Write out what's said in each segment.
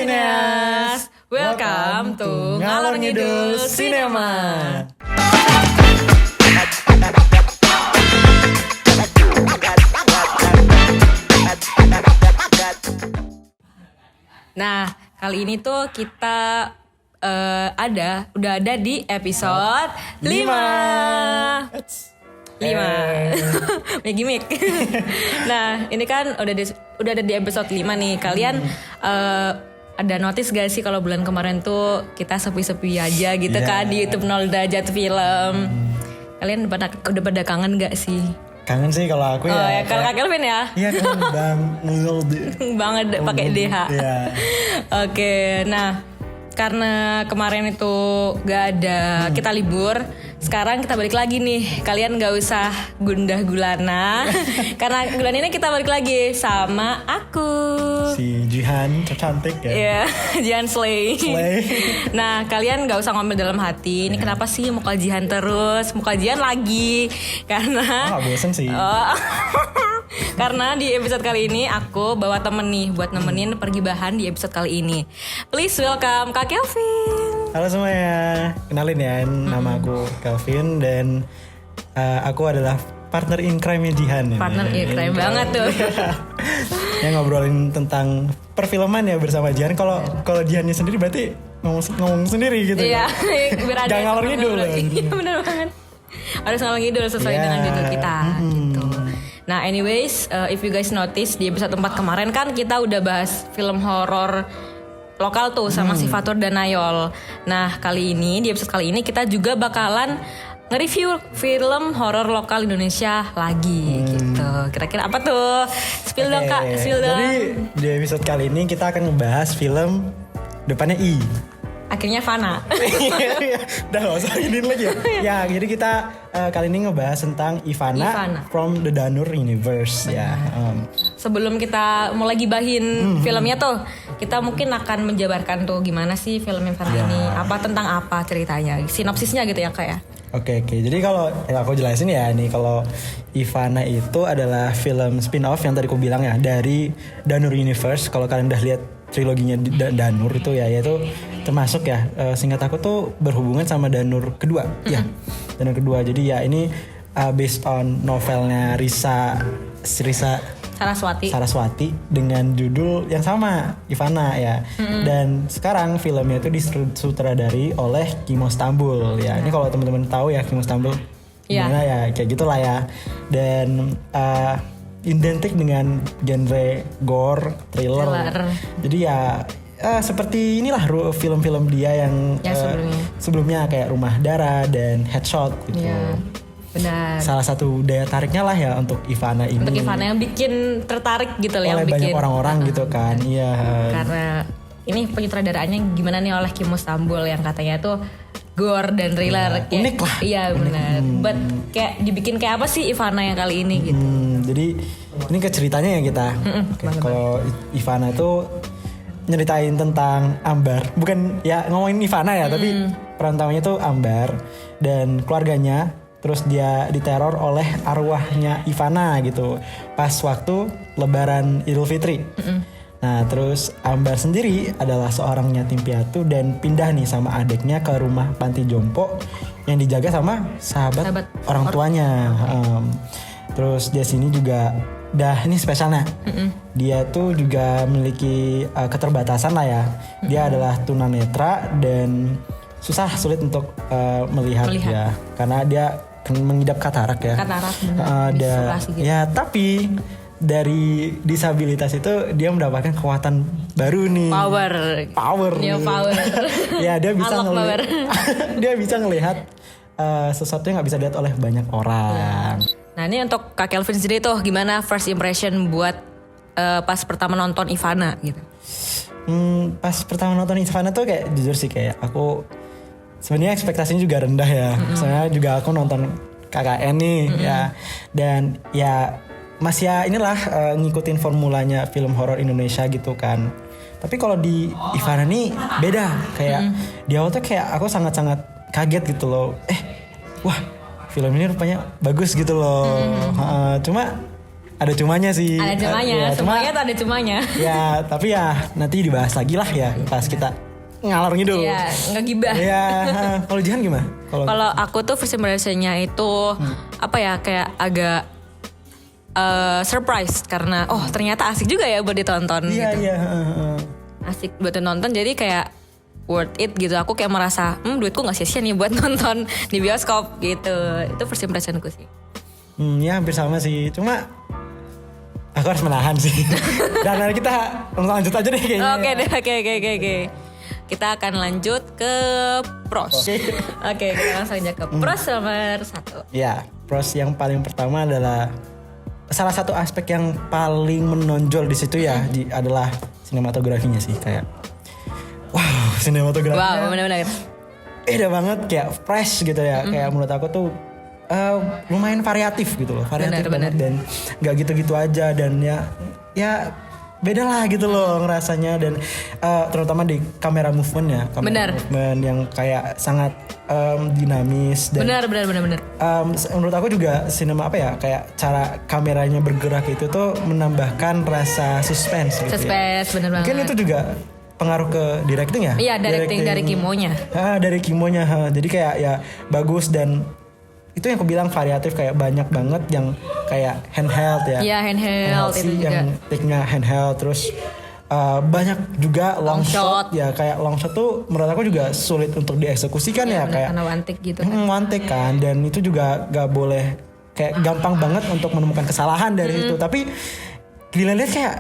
Sineas, welcome to Ngalor Ngidul Cinema. Nah, kali ini tuh kita udah ada di episode 5. 5 gimmick. Nah, ini kan udah ada di episode 5 nih. Kalian ada notice gak sih kalau bulan kemarin tuh kita sepi-sepi aja gitu kan di YouTube 0 Derajat Film. Kalian udah pada kangen gak sih? Kangen sih kalau aku ya. Oh ya, kalau Kak Kelvin ya? Iya kangen banget pakai DH. Iya. Oke, nah karena kemarin itu gak ada, kita libur. Sekarang kita balik lagi nih. Kalian gak usah gundah gulana. Karena bulan ini kita balik lagi sama aku, si Jihan tercantik ya. Iya, Jihan Slay. Nah, kalian gak usah ngomel dalam hati. Ini kenapa sih muka Jihan terus? Muka Jihan lagi. Karena bosen sih. Karena di episode kali ini aku bawa temen nih buat nemenin pergibahan di episode kali ini. Please welcome Kak Kelvin. Halo semuanya, kenalin ya, nama aku Kelvin dan aku adalah partner in crime-nya Jihan. Partner in crime banget tuh. Yang ngobrolin tentang perfilman ya bersama Jihan. Kalau Jihannya sendiri berarti ngomong sendiri gitu. Iya, biar ada. Jangan ngalor ngidul. Iya benar banget. Harus ngalor ngidul sesuai dengan judul kita gitu. Nah, anyways, if you guys notice di episode 4 kemarin kan kita udah bahas film horor lokal tuh sama si Fatur dan Nayol. Nah, di episode kali ini kita juga bakalan nge-review film horor lokal Indonesia lagi gitu. Kira-kira apa tuh? Spill dong Kak, spill dong. Jadi di episode kali ini kita akan ngebahas film depannya I. Akhirnya Fana. Udah gak usah giniin lagi ya. Ya, jadi kita kali ini ngebahas tentang Ivana from the Danur Universe. Ya. Sebelum kita mulai gibahin filmnya tuh, kita mungkin akan menjabarkan tuh gimana sih film Ivana ini, tentang apa ceritanya, sinopsisnya gitu ya Kak ya. Oke. Jadi kalau aku jelasin ya nih, kalau Ivana itu adalah film spin-off yang tadi aku bilang ya dari Danur Universe. Kalau kalian udah lihat triloginya Danur itu ya, yaitu termasuk ya, singkat aku tuh berhubungan sama Danur kedua. Ya, Danur kedua. Jadi ya ini based on novelnya Risa Saraswati dengan judul yang sama, Ivana ya. Dan sekarang filmnya itu disutradari oleh Kimo Stambul ya. Ini kalau teman-teman tahu ya Kimo Stambul gimana ya, kayak gitulah ya. Dan identik dengan genre gore, thriller. Jadi ya seperti inilah film-film dia yang sebelumnya kayak Rumah Darah dan Headshot gitu. Ya, benar. Salah satu daya tariknya lah ya untuk Ivana ini. Untuk Ivana yang bikin tertarik gitu loh, yang banyak bikin orang-orang gitu kan. Iya. Karena ini penyutradaraannya gimana nih oleh Kimo Stambul yang katanya tuh gore dan thriller. Unik lah. Iya benar. But kayak dibikin kayak apa sih Ivana yang kali ini gitu. Jadi ini ke ceritanya ya kita. Kalau Ivana itu nyeritain tentang Ambar. Bukan ya ngomongin Ivana ya, tapi peran utamanya tuh Ambar dan keluarganya. Terus dia diteror oleh arwahnya Ivana gitu pas waktu Lebaran Idul Fitri. Nah terus Ambar sendiri adalah seorang yatim piatu dan pindah nih sama adiknya ke rumah panti jompo yang dijaga sama sahabat orang tuanya. Terus dia sini juga ini spesialnya. Dia tuh juga memiliki keterbatasan lah ya. Dia adalah tunanetra dan sulit untuk melihat ya, karena dia mengidap katarak ya. Gitu. Ya tapi dari disabilitas itu dia mendapatkan kekuatan baru nih. Power. Ya dia bisa dia bisa ngelihat sesuatu yang nggak bisa dilihat oleh banyak orang. Nah ini untuk Kak Kelvin sendiri tuh gimana first impression buat pas pertama nonton Ivana gitu? Pas pertama nonton Ivana tuh kayak jujur sih kayak aku sebenarnya ekspektasinya juga rendah ya. Soalnya juga aku nonton KKN nih ya. Dan ya masih ya inilah ngikutin formulanya film horor Indonesia gitu kan. Tapi kalau di Ivana nih beda. Kayak di awal tuh kayak aku sangat-sangat kaget gitu loh. Wah film ini rupanya bagus gitu loh. Cuma ada cumanya sih. Ada cumanya, Ya, semuanya tuh ada cumanya. Ya tapi ya nanti dibahas lagi lah ya pas kita ngalor ngidul. Iya, nggak gibah. Ya, kalau Jihan gimana? Kalau aku tuh first impression-nya itu apa ya, kayak agak surprise karena ternyata asik juga ya buat ditonton Iya gitu. iya. Asik buat ditonton, jadi kayak worth it gitu. Aku kayak merasa duitku nggak sia-sia nih buat nonton di bioskop gitu. Itu first impressionku sih. Ya hampir sama sih. Cuma aku harus menahan sih. Dan mari kita lanjut aja deh kayaknya. Oke. Kita akan lanjut ke pros. Oke, kita langsung aja ke pros nomor 1. Ya, pros yang paling pertama adalah salah satu aspek yang paling menonjol di situ ya adalah sinematografinya sih, kayak wow, sinematografinya. Wow, benar-benar. Beda banget, kayak fresh gitu ya. Kayak menurut aku tuh lumayan variatif gitu loh, variatif banget dan nggak gitu-gitu aja, dan ya beda lah gitu loh ngerasanya, dan terutama di kamera movementnya, movement yang kayak sangat dinamis dan Benar. menurut aku juga sinema kayak cara kameranya bergerak itu tuh menambahkan rasa suspense gitu. Bener banget. Mungkin itu juga pengaruh ke directing ya? Iya, directing dari Kimonya. Dari Kimonya. Jadi kayak ya bagus, dan itu yang aku bilang variatif, kayak banyak banget yang kayak handheld ya. Iya, handheld itu juga. Yang take-nya handheld, terus banyak juga long shot. Ya kayak long shot tuh menurut aku juga sulit untuk dieksekusikan ya kayak karena one take gitu kan. One take kan, dan itu juga gak boleh kayak gampang banget untuk menemukan kesalahan dari itu, tapi dilihat kayak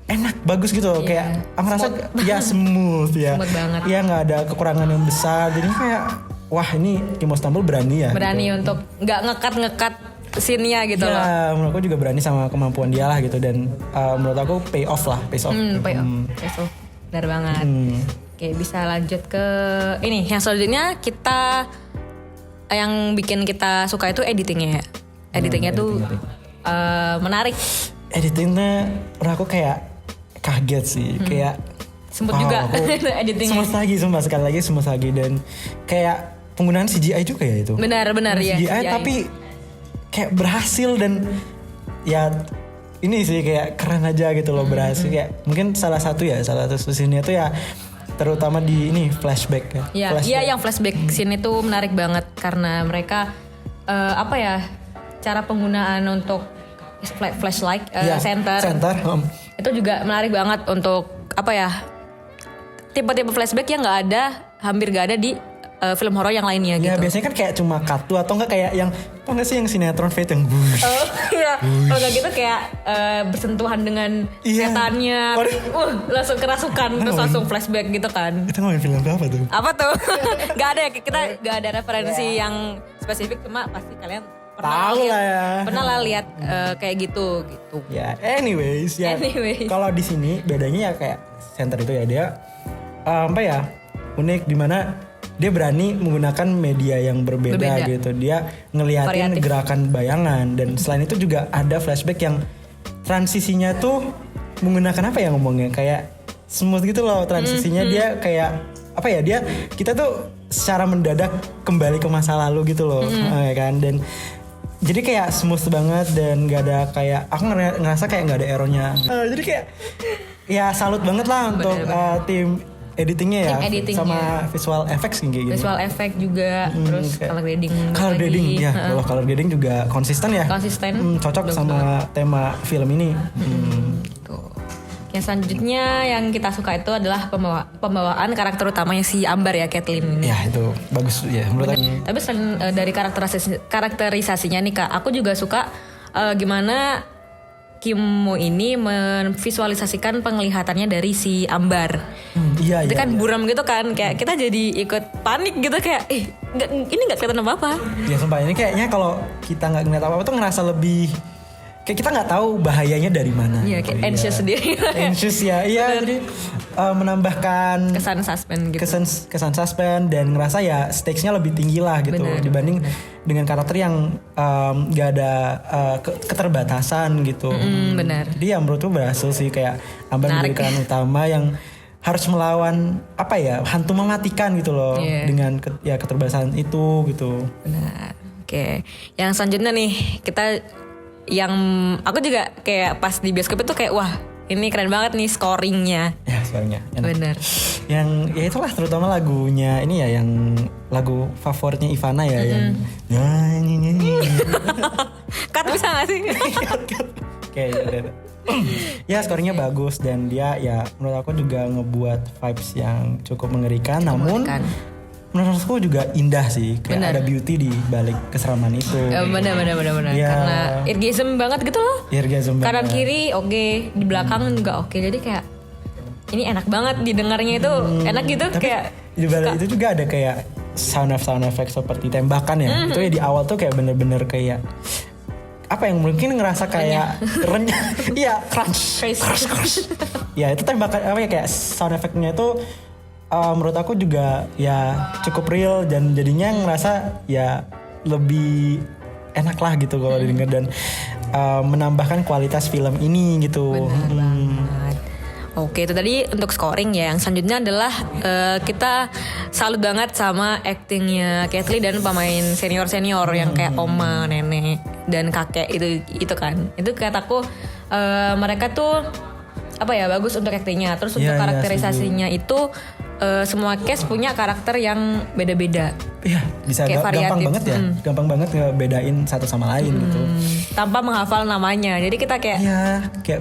enak, bagus gitu kayak aku merasa ya smooth ya. Smooth banget. Ya nggak ada kekurangan yang besar, jadi kayak wah ini Kimo Istanbul berani ya. Berani gitu. untuk nggak ngekat scene-nya gitu loh. Ya menurut aku juga berani sama kemampuan dia lah gitu, dan menurut aku pay off. Pays off. Benar banget. Oke, bisa lanjut ke ini. Yang selanjutnya kita yang bikin kita suka itu editingnya ya. Editingnya tuh menarik. Editingnya menurut aku kayak kaget sih, kayak Sempet juga editingnya. Sekali lagi semua lagi, dan kayak penggunaan CGI juga ya itu. Benar ya. CGI tapi kayak berhasil, dan ya ini sih kayak keren aja gitu loh, berhasil kayak mungkin salah satu scene itu ya terutama di ini flashback ya. Iya, yang flashback scene itu menarik banget karena mereka cara penggunaan untuk flashlight center. Itu juga menarik banget untuk tipe-tipe flashback yang hampir nggak ada di film horor yang lainnya gitu. Ya biasanya kan kayak cuma kartu atau enggak kayak yang apa nggak sih yang sinetron Fate yang bush. Oh iya, kalau nggak gitu kayak bersentuhan dengan setannya, langsung kerasukan terus langsung flashback gitu kan. Kita ngomongin film apa tuh? Apa tuh? Gak ada ya, kita gak ada referensi yang spesifik, cuma pasti kalian pernah lah lihat kayak gitu. Ya, anyways. Kalau di sini bedanya ya kayak center itu ya dia unik di mana dia berani menggunakan media yang berbeda. Gitu. Dia ngeliatin gerakan bayangan, dan selain itu juga ada flashback yang transisinya tuh menggunakan ngomongnya kayak smooth gitu loh transisinya. Dia kayak kita tuh secara mendadak kembali ke masa lalu gitu loh, ya kan, dan jadi kayak smooth banget, dan gak ada kayak aku ngerasa kayak gak ada errornya. Jadi kayak ya salut banget lah untuk tim editingnya ya, sama visual effects kayak gitu. Visual effect juga, terus color grading ya. Kalau color grading juga konsisten ya. Cocok sama tema film ini. Yang selanjutnya yang kita suka itu adalah pembawaan karakter utamanya si Ambar ya, Kathleen. Ya itu bagus ya menurut aku. Tapi selain dari karakterisasinya nih Kak, aku juga suka gimana Kimo ini memvisualisasikan penglihatannya dari si Ambar. Itu kan buram gitu kan, kayak kita jadi ikut panik gitu kayak ini nggak kelihatan apa-apa. Ya sumpah ini kayaknya kalau kita nggak ngeliat apa-apa tuh ngerasa lebih kayak kita nggak tahu bahayanya dari mana. Iya, kayak anxious sendiri. Anxious ya, iya. Jadi menambahkan kesan suspense gitu. Kesan suspense, dan ngerasa ya stakesnya lebih tinggi lah gitu dibanding dengan karakter yang nggak ada keterbatasan gitu. Benar. Jadi ya menurutku berhasil sih, kayak Ambar menjadi peran utama yang harus melawan hantu mematikan gitu loh, dengan keterbatasan itu gitu. Benar. Oke, yang selanjutnya nih kita yang aku juga kayak pas di bioskop itu kayak wah ini keren banget nih scoringnya. Ya scoringnya. Bener. Yang ya itulah terutama lagunya ini ya yang lagu favoritnya Ivana ya yang nyanyi. Cut bisa gak sih? Kayak gitu. Ya scoringnya bagus dan dia ya menurut aku juga ngebuat vibes yang cukup mengerikan. Namun menurut aku juga indah sih, kayak ada beauty di balik keseraman itu. Bener. Ya. Karena orgasm banget gitu loh. Orgasm banget. Kanan kiri oke, di belakang juga oke. Jadi kayak ini enak banget didengarnya itu enak gitu. Tapi kayak di balik itu juga ada kayak sound effect seperti tembakan ya. Itu ya di awal tuh kayak bener-bener kayak apa yang mungkin ngerasa kayak renyah. Iya, crunch. Ya itu tembakan apa ya kayak sound effectnya itu menurut aku juga ya cukup real dan jadinya ngerasa ya lebih enak lah gitu kalau didengar dan menambahkan kualitas film ini gitu. Benar banget. Oke, itu tadi untuk scoring ya. Yang selanjutnya adalah kita salut banget sama actingnya Kathleen dan pemain senior yang kayak oma, nenek dan kakek itu kan. Itu kataku mereka tuh apa ya bagus untuk actingnya. Terus untuk karakterisasinya itu semua cast punya karakter yang beda-beda. Iya, bisa gampang banget ya. Gampang banget ngebedain satu sama lain gitu. Tanpa menghafal namanya. Jadi kita kayak kayak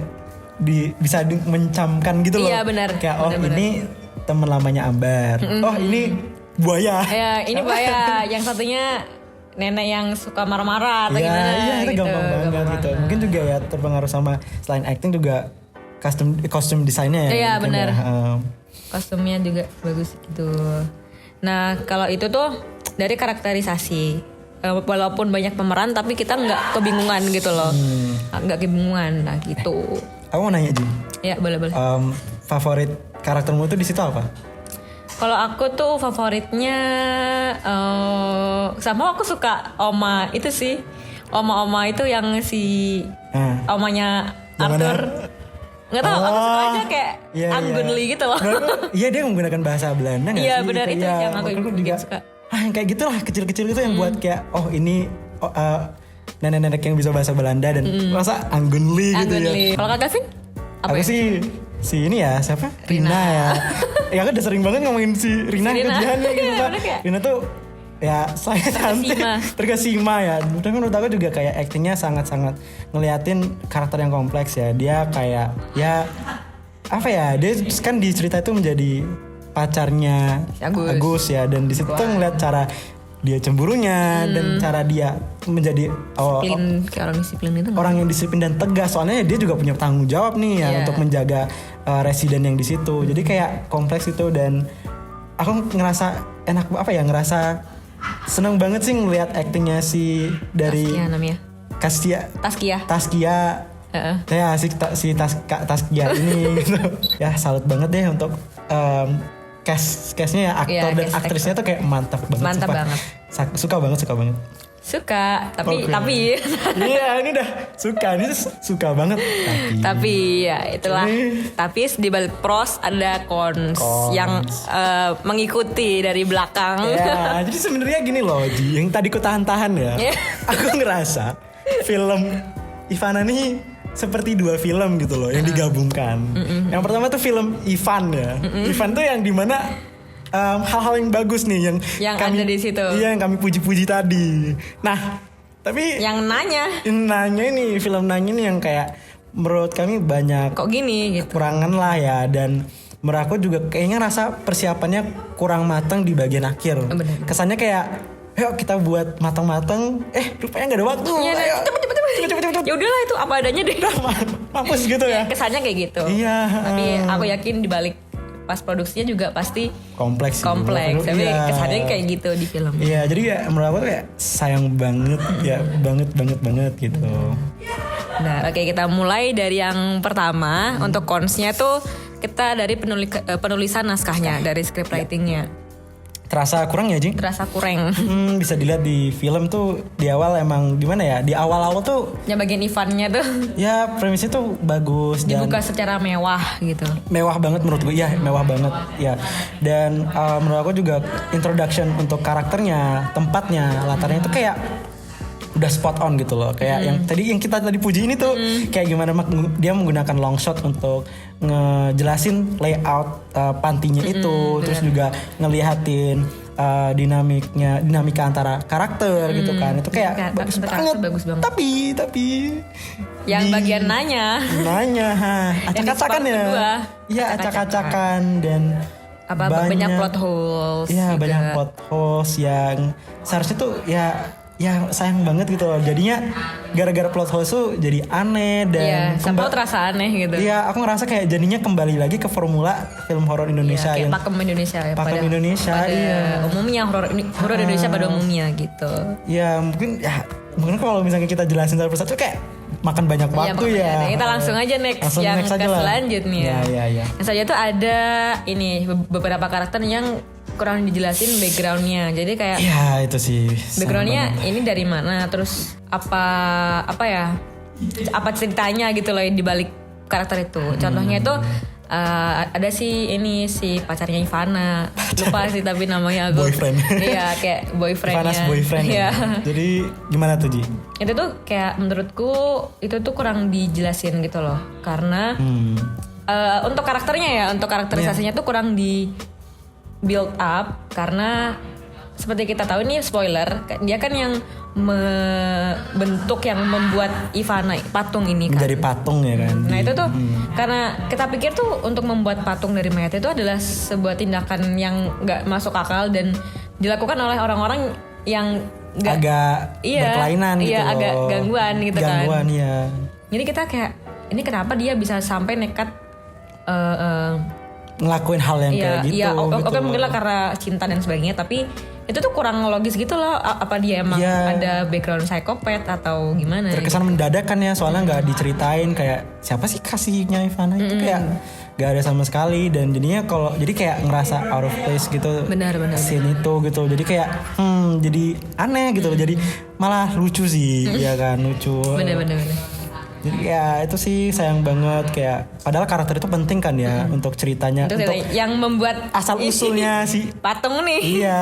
bisa mencamkan gitu loh. Iya benar. Kayak ini teman lamanya Ambar. Oh ini buaya. Ya ini buaya. Yang satunya nenek yang suka marah-marah atau gimana. Iya itu gitu. gampang banget gitu. Mungkin juga ya terpengaruh sama selain acting juga kostum desainnya ya. Iya benar. Ya, kostumnya juga bagus gitu. Nah kalau itu tuh dari karakterisasi, walaupun banyak pemeran tapi kita nggak kebingungan gitu loh, nggak kebingungan, nah gitu. Aku mau nanya Ji. Ya boleh. Favorit karaktermu tuh di situ apa? Kalau aku tuh favoritnya, sama aku suka Oma itu sih, Oma itu yang si omanya Arthur. Nggak tahu, aku suka aja kayak Anggunli gitu loh. Iya dia menggunakan bahasa Belanda nggak sih? Iya benar itu yang aku juga suka. Yang kayak gitulah kecil-kecil itu yang buat kayak ini nenek-nenek yang bisa bahasa Belanda dan masa Anggunli gitu ya. Kalau Kak Gavin? Aku sih si ini ya siapa? Rina ya. Ya kan udah sering banget ngomongin si Rina kerjaannya gitu Pak. Rina tuh ya saya cantik terkesima ya. Tapi menurut aku juga kayak actingnya sangat-sangat ngeliatin karakter yang kompleks ya. Dia kayak ya apa ya, dia kan di cerita itu menjadi pacarnya Agus ya, dan di situ tuh ngeliat cara dia cemburunya dan cara dia menjadi orang yang disiplin dan tegas. Soalnya dia juga punya tanggung jawab nih ya untuk menjaga residen yang di situ. Jadi kayak kompleks itu dan aku ngerasa enak apa ya, ngerasa seneng banget sih ngelihat aktingnya si dari Taskia. Ya si Taskia ini gitu. Ya salut banget deh untuk castnya ya, aktor dan aktrisnya tuh kayak mantap banget. Mantap banget. Suka banget. Suka, tapi iya ini udah suka banget. Tapi ya itulah. Tapi di balik pros ada cons. Yang mengikuti dari belakang. Ya, jadi sebenarnya gini loh, Ji, yang tadi ku tahan-tahan ya. Aku ngerasa film Ivana nih seperti dua film gitu loh yang digabungkan. Yang pertama tuh film Ivan ya. Ivan tuh yang dimana hal-hal yang bagus nih yang kami, ada di situ. Iya yang kami puji-puji tadi. Nah, tapi yang nanya ini film nanya ini yang kayak menurut kami banyak kok gini gitu. Kekurangan lah ya, dan menurut aku juga kayaknya rasa persiapannya kurang matang di bagian akhir. Bener. Kesannya kayak yuk kita buat matang-matang, rupanya nggak ada waktu. Ya, cepet. Ya udahlah itu apa adanya deh. Mampus gitu ya. Kesannya kayak gitu. Iya. Tapi aku yakin di balik pas produksinya juga pasti kompleks. Tapi kesannya kayak gitu di film. Iya, jadi ya menurut aku tuh kayak sayang banget ya, banget gitu. Nah, oke, kita mulai dari yang pertama. Untuk consnya tuh kita dari penulisan naskahnya, dari script writingnya. Terasa kurang ya, Jing? Terasa kurang. Bisa dilihat di film tuh di awal emang gimana ya? Di awal-awal tuh yang bagian Ivannya tuh ya premisnya tuh bagus dibuka dan secara mewah gitu. Mewah banget menurut gue. Ya, mewah banget ya. Dan menurut aku juga introduction untuk karakternya, tempatnya, latarnya itu kayak udah spot on gitu loh. Kayak yang kita tadi puji ini tuh kayak gimana dia menggunakan long shot untuk ngejelasin layout pantinya itu, terus juga ngelihatin dinamika antara karakter gitu kan. Itu kayak bagus banget. Tapi yang bagian nanya acak-acakan ya. Iya, acak-acakan dan banyak plot holes. Iya, banyak plot holes yang seharusnya tuh ya sayang banget gitu loh. Jadinya gara-gara plot holes tuh jadi aneh dan sampai terasa aneh gitu. Iya, aku ngerasa kayak jadinya kembali lagi ke formula film horor Indonesia kayak yang pakem Indonesia ya. Pakem Indonesia pada umumnya horor Indonesia pada umumnya gitu. Ya mungkin kalau misalnya kita jelasin satu persatu kayak makan banyak waktu ya. Kita langsung aja next selanjutnya. Iya. Yang saja tuh ada ini beberapa karakter yang kurang dijelasin backgroundnya. Jadi kayak itu sih. Backgroundnya ini dari mana? Terus apa ceritanya gitu loh di balik karakter itu. Contohnya itu ada si pacarnya Ivana. Lupa sih tapi namanya aku. Boyfriend. Iya, kayak boyfriendnya. Ivana's boyfriend. Iya. Jadi gimana tuh Ji? Itu tuh kayak menurutku itu tuh kurang dijelasin gitu loh. Karena untuk karakternya ya, untuk karakterisasinya tuh kurang di build up. Karena seperti kita tahu ini spoiler, dia kan yang membuat Ivana patung ini kan. Menjadi patung ya kan. Nah itu tuh karena kita pikir tuh untuk membuat patung dari mayat itu adalah sebuah tindakan yang gak masuk akal dan dilakukan oleh orang-orang yang agak berkelainan gitu loh. Agak gangguan gitu kan. Gangguan ya. Jadi kita kayak ini kenapa dia bisa sampai nekat ngelakuin hal yang kayak gitu. Iya, gitu oke mungkin lah karena cinta dan sebagainya, tapi itu tuh kurang logis gitu loh. Apa dia emang ada background psikopat atau gimana? Terkesan mendadak kan ya, soalnya nggak diceritain kayak siapa sih kasihnya Ivana itu kayak nggak ada sama sekali dan jadinya jadi kayak ngerasa out of place gitu. Benar. Scene itu gitu, jadi kayak jadi aneh gitu loh. Jadi malah lucu sih, ya kan lucu. Benar. Jadi ya itu sih sayang banget kayak padahal karakter itu penting kan ya untuk ceritanya untuk yang membuat asal usulnya si patung nih. Iya.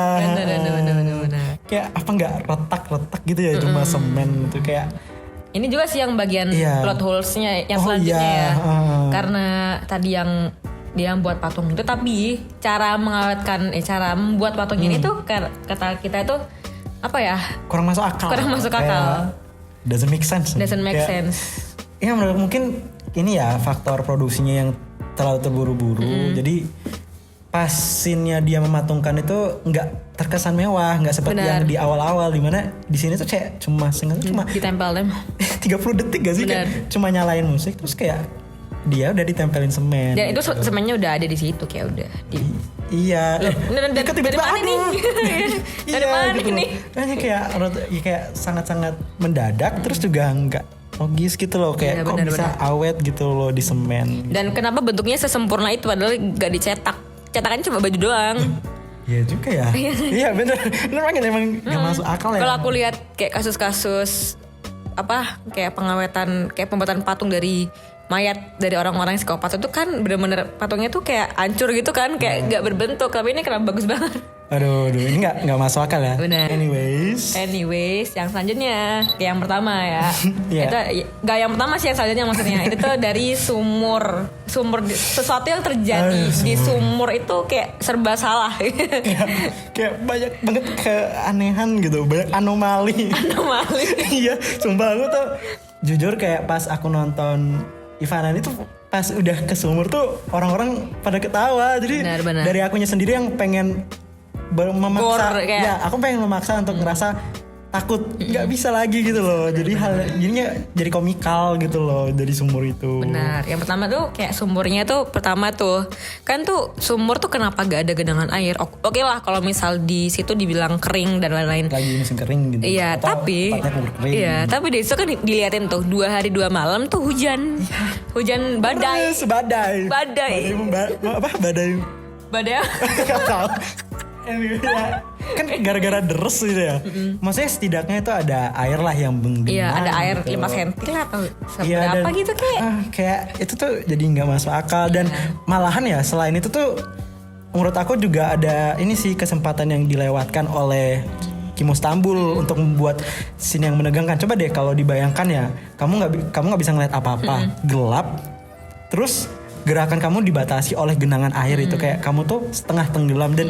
Benar. Kayak apa nggak retak gitu ya cuma semen gitu kayak. Ini juga sih yang bagian plot holes-nya yang selanjutnya ya. Karena tadi yang dia membuat patung itu tapi cara membuat patung ini tuh kata kita itu apa ya? Kurang masuk akal. Doesn't make sense. Ya menurut mungkin ini ya faktor produksinya yang terlalu terburu-buru. Jadi pas scene-nya dia mematungkan itu nggak terkesan mewah, nggak seperti yang di awal-awal, dimana di sini tuh kayak cuma ditempel 30 detik gak sih kayak cuma nyalain musik terus kayak dia udah ditempelin semen. Dan itu semennya udah ada di situ kayak udah. Iya. Dan tiba-tiba ada nih. Dari mana gitu nih? Kayak sangat-sangat mendadak terus juga nggak logis gitu loh kayak kok bisa awet gitu loh di semen. Dan kenapa bentuknya sesempurna itu padahal nggak dicetak? Cetakannya cuma baju doang. Iya juga ya. Iya bener. Emang nggak masuk akal ya. Kalau aku lihat kayak kasus-kasus kayak pengawetan, kayak pembuatan patung dari mayat dari orang-orang psikopat itu kan bener-bener patungnya tuh kayak hancur gitu kan, kayak nggak berbentuk. Tapi ini kenapa bagus banget? Aduh, ini nggak masuk akal ya. Bener. Anyways, yang selanjutnya yang pertama ya. Itu nggak yang pertama sih, yang selanjutnya maksudnya. Itu tuh dari sumur sesuatu yang terjadi di sumur itu kayak serba salah. kayak banyak banget keanehan gitu, banyak anomali. Iya, sumpah aku tuh jujur kayak pas aku nonton Ivana itu pas udah ke sumur tuh orang-orang pada ketawa. Jadi benar. dari akunya sendiri yang pengen memaksa, aku pengen memaksa untuk ngerasa takut nggak bisa lagi gitu loh. Jadinya jadi komikal gitu loh dari sumur itu. Benar. Yang pertama tuh kayak sumurnya tuh pertama tuh kan tuh sumur tuh kenapa gak ada genangan air? Oke lah kalau misal di situ dibilang kering dan lain-lain. Lagi musim kering gitu. Iya, tapi di situ kan diliatin tuh 2 hari 2 malam tuh hujan. Hujan badai. Badai. Gak tahu. Kan gara-gara deres gitu ya. Maksudnya setidaknya itu ada air lah yang menggenang. Iya, ada air gitu. 5 cm lah atau seberapa gitu kayak. Kayak itu tuh jadi nggak masuk akal dan malahan ya selain itu tuh menurut aku juga ada ini sih kesempatan yang dilewatkan oleh Kimo Stambul untuk membuat scene yang menegangkan. Coba deh kalau dibayangkan ya, kamu nggak bisa ngeliat apa-apa, gelap, terus gerakan kamu dibatasi oleh genangan air itu, kayak kamu tuh setengah tenggelam dan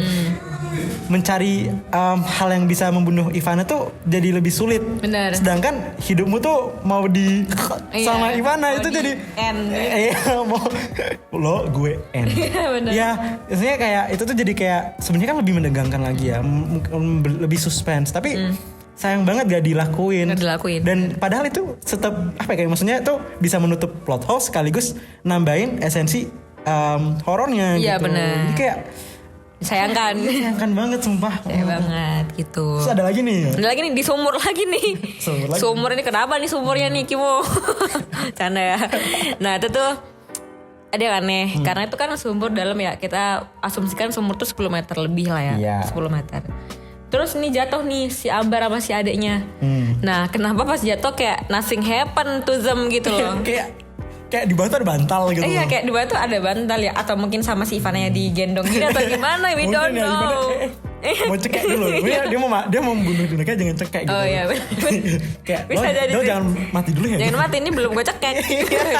mencari hal yang bisa membunuh Ivana tuh jadi lebih sulit. Benar. Sedangkan hidupmu tuh mau di sama Ivana itu jadi mau lo gue end. Benar. Ya, maksudnya kayak itu tuh jadi kayak sebenarnya kan lebih menegangkan lagi ya, lebih suspense. Tapi sayang banget gak dilakuin. Dan padahal itu tetap apa ya, kayak maksudnya tuh bisa menutup plot hole sekaligus nambahin esensi horornya Iya, gitu. benar. Jadi kayak sayangkan banget sumpah. Sayang banget gitu. Terus ada lagi nih di sumur lagi nih. Sumur ini kenapa nih sumurnya nih Kimo? Canda ya. Nah itu tuh ada yang aneh. Karena itu kan sumur dalam ya. Kita asumsikan sumur tuh 10 meter lebih lah ya. 10 meter. Terus nih jatuh nih si Ambar sama si adeknya. Nah kenapa pas jatuh kayak nothing happen to them gitu loh. Kayak di bawah tuh ada bantal gitu. Iya kayak di bawah tuh ada bantal ya. Atau mungkin sama si Ivana digendong gitu atau gimana, we don't know. Mau cekek dulu. Dia mau membunuh dulu, kayak jangan cekek gitu. Oh iya kayak bisa jadi lo jangan mati dulu ya. Jangan mati, ini belum gue cekek.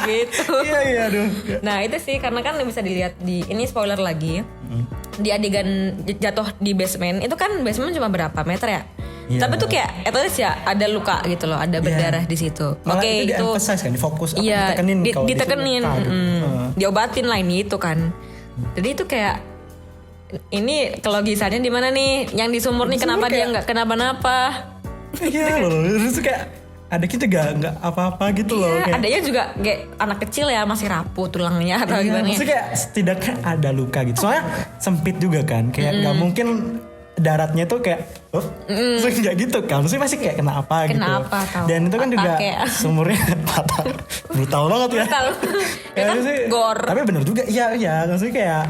Gitu. Iya aduh. Nah itu sih karena kan bisa dilihat di ini spoiler lagi. Di adegan jatuh di basement itu kan basement cuma berapa meter ya? Yeah. Tapi tuh kayak at least ya ada luka gitu loh, ada berdarah di situ. Oke, itu di-emphasize kan, difokus, iya, ditekenin, gitu. Diobatin lah ini itu kan. Jadi itu kayak ini kelogisannya di mana nih? Yang di sumur nih kenapa dia nggak kenapa-napa? Iya loh, itu kayak adanya juga nggak apa-apa gitu loh. Iya, adanya juga kayak anak kecil ya, masih rapuh tulangnya atau gimana? Maksudnya kayak setidaknya ada luka gitu. Soalnya sempit juga kan, kayak nggak mungkin daratnya tuh kayak nggak gitu kan, maksudnya masih kayak kena apa gitu. Dan itu kan juga sumurnya patah, brutal banget ya. Ya kan gore. Tapi bener juga, iya maksudnya kayak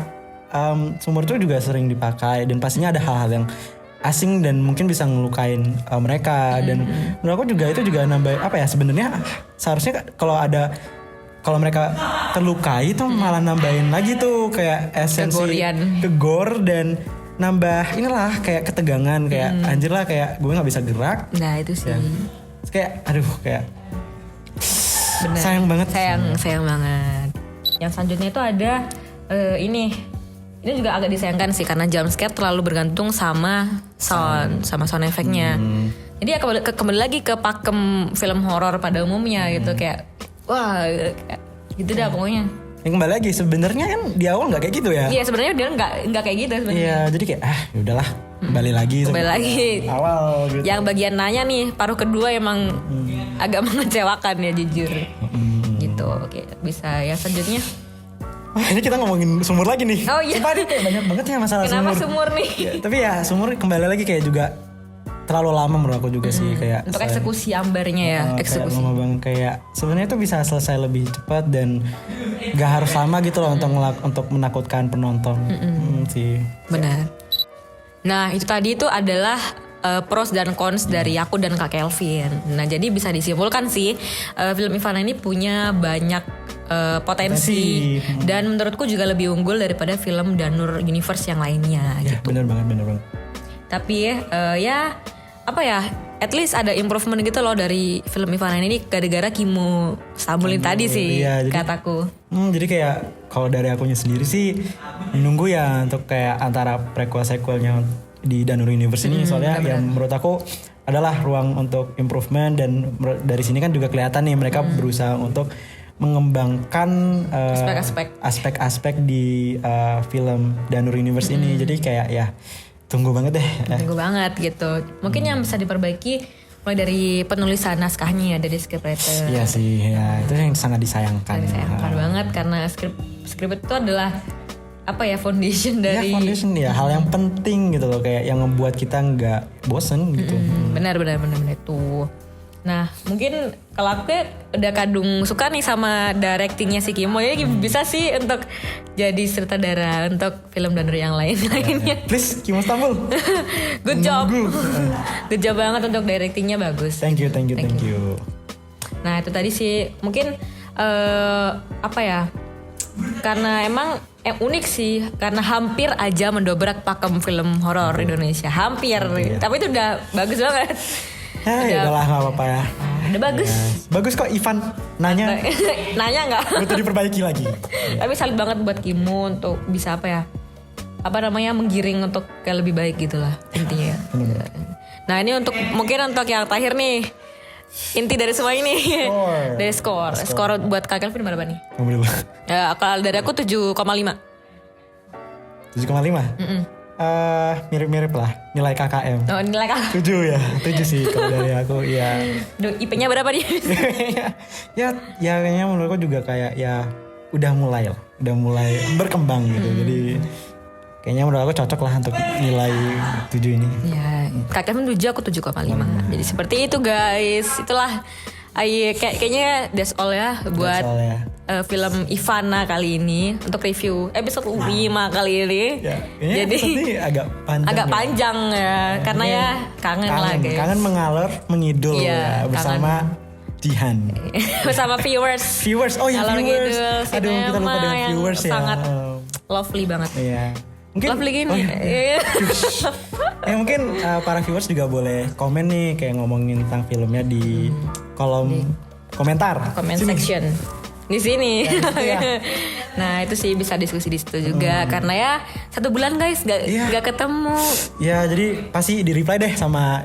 sumur itu juga sering dipakai dan pastinya ada hal-hal yang asing dan mungkin bisa ngelukain mereka. Dan menurut aku juga itu juga nambah apa ya, sebenarnya seharusnya kalau mereka terlukai tuh malah nambahin lagi tuh kayak esensi kegor dan nambah inilah kayak ketegangan, kayak anjir lah, kayak gue nggak bisa gerak. Nah itu sih kayak aduh kayak bener. sayang banget. Sayang banget. Yang selanjutnya itu ada ini juga agak disayangkan sih karena jump scare terlalu bergantung sama sound effect-nya. Jadi ya kembali lagi ke pakem film horor pada umumnya gitu, kayak wah kayak gitu dah pokoknya. Yang kembali lagi sebenarnya kan di awal nggak kayak gitu ya. Iya sebenarnya dia nggak kayak gitu sebenarnya. Iya jadi kayak yaudahlah kembali lagi awal gitu. Yang bagian nanya nih paruh kedua emang agak mengecewakan ya jujur. Gitu. Oke bisa ya selanjutnya. Wah ini kita ngomongin sumur lagi nih. Oh iya. Sumpah ini kayak banyak banget ya masalah Kenapa sumur nih? Ya, tapi ya sumur kembali lagi kayak juga terlalu lama menurut aku juga sih, kayak untuk eksekusi Ambarnya ya, eksekusi. Kayak lama banget, kayak sebenarnya itu bisa selesai lebih cepat dan gak harus lama gitu loh untuk menakutkan penonton. Sih. Benar. Nah itu tadi itu adalah pros dan cons dari aku dan Kak Kelvin. Nah jadi bisa disimpulkan sih film Ivana ini punya banyak potensi. Dan menurutku juga lebih unggul daripada film Danur Universe yang lainnya. Ya gitu. benar banget. Tapi ya apa ya, at least ada improvement gitu loh dari film Ivana ini gara-gara Kimo Stambul tadi sih iya, kataku. Jadi kayak kalau dari akunya sendiri sih menunggu ya untuk kayak antara prequel sequelnya di Danur Universe ini, soalnya yang menurut aku adalah ruang untuk improvement. Dan dari sini kan juga kelihatan nih mereka berusaha untuk mengembangkan aspek-aspek di film Danur Universe ini. Jadi kayak ya tunggu banget deh. Tunggu banget gitu. Mungkin yang bisa diperbaiki mulai dari penulisan naskahnya ya, dari scriptwriter. Iya sih, ya itu yang sangat disayangkan. Disayangkan banget karena script itu adalah apa ya, foundation dari. Ya foundation ya, hal yang penting gitu loh, kayak yang membuat kita nggak bosen gitu. Benar tuh. Nah mungkin kalau aku udah kadung suka nih sama directingnya si Kimo, jadi bisa sih untuk jadi sutradara untuk film Danur yang lainnya. Please Kimo Stambul. Good job. Good job banget untuk directingnya, bagus. Thank you. Nah itu tadi sih mungkin apa ya, karena emang unik sih karena hampir aja mendobrak pakem film horor Indonesia. Hampir. Tapi itu udah bagus banget. Ya udahlah gak apa-apa ya. Udah bagus. Ya, bagus kok Ivan nanya. Nanya nggak? Butuh diperbaiki lagi. Tapi salut banget buat Kimu untuk bisa menggiring untuk kayak lebih baik gitu lah intinya. Nah ini mungkin untuk yang terakhir nih. Inti dari semua ini dari skor buat Kak Kelvin berapa nih? Alhamdulillah. Ya kalau dari aku 7,5. 7,5? Mirip-mirip lah nilai KKM. Oh nilai Kak 7 ya, 7 sih kalau dari aku ya. IP-nya berapa dia? ya kayaknya menurutku juga kayak ya udah mulai berkembang gitu. Jadi kayaknya menurut aku cocok lah untuk nilai 7 ini. Ya, Kak Kevin 7, aku 7,5. Jadi seperti itu guys. Itulah kayaknya that's all ya buat film Ivana kali ini untuk review episode 5 kali ini. Ya, jadi agak panjang ya. Karena ya kangen lah guys. Kangen mengalor mengidul ya bersama Jihan. Bersama viewers. Oh ya viewers. Aduh kita lupa dengan viewers ya. Sangat lovely banget. Iya. Mungkin mungkin para viewers juga boleh komen nih kayak ngomongin tentang filmnya di kolom komentar. Comment section. Di sini. Ya. Nah itu sih bisa diskusi di situ juga karena ya 1 bulan guys gak ketemu. Ya jadi pasti di reply deh sama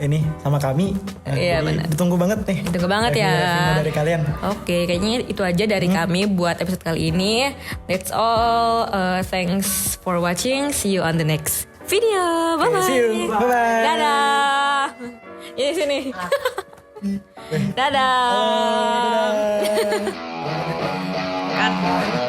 kami. Iya benar. Ditunggu banget nih. Ditunggu banget ya. Dari kalian. Oke, kayaknya itu aja dari kami buat episode kali ini. That's all. Thanks for watching. See you on the next video. Bye bye. See you. Bye bye. Dadah. Ini sini. Dadah. Halo, dadah. Cut.